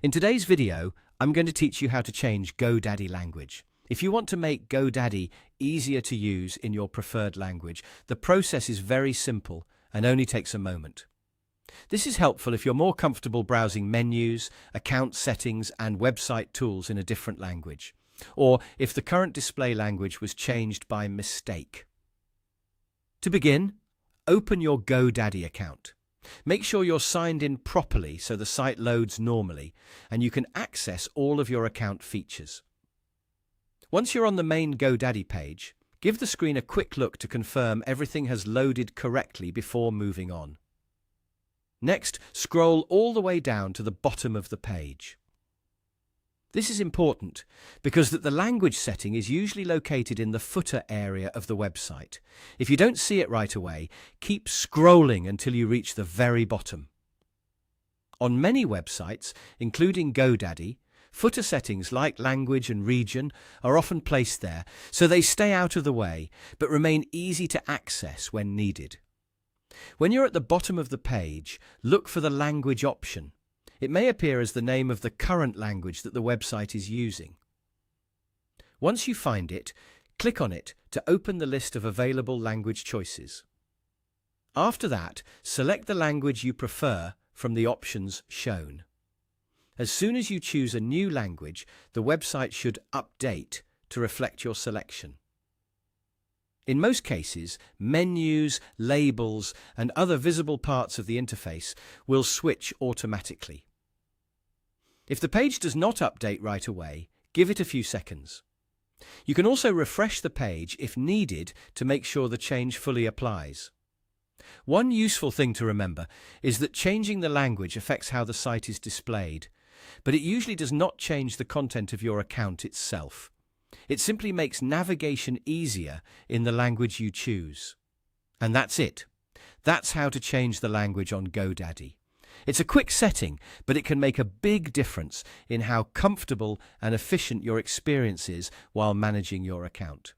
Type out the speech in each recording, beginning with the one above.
In today's video, I'm going to teach you how to change GoDaddy language. If you want to make GoDaddy easier to use in your preferred language, the process is very simple and only takes a moment. This is helpful if you're more comfortable browsing menus, account settings, and website tools in a different language, or if the current display language was changed by mistake. To begin, open your GoDaddy account. Make sure you're signed in properly so the site loads normally and you can access all of your account features. Once you're on the main GoDaddy page, give the screen a quick look to confirm everything has loaded correctly before moving on. Next, scroll all the way down to the bottom of the page. This is important because the language setting is usually located in the footer area of the website. If you don't see it right away, keep scrolling until you reach the very bottom. On many websites, including GoDaddy, footer settings like language and region are often placed there, so they stay out of the way but remain easy to access when needed. When you're at the bottom of the page, look for the language option. It may appear as the name of the current language that the website is using. Once you find it, click on it to open the list of available language choices. After that, select the language you prefer from the options shown. As soon as you choose a new language, the website should update to reflect your selection. In most cases, menus, labels, and other visible parts of the interface will switch automatically. If the page does not update right away, give it a few seconds. You can also refresh the page if needed to make sure the change fully applies. One useful thing to remember is that changing the language affects how the site is displayed, but it usually does not change the content of your account itself. It simply makes navigation easier in the language you choose. And that's it. That's how to change the language on GoDaddy. It's a quick setting, but it can make a big difference in how comfortable and efficient your experience is while managing your account.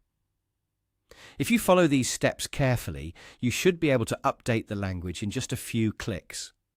If you follow these steps carefully, you should be able to update the language in just a few clicks.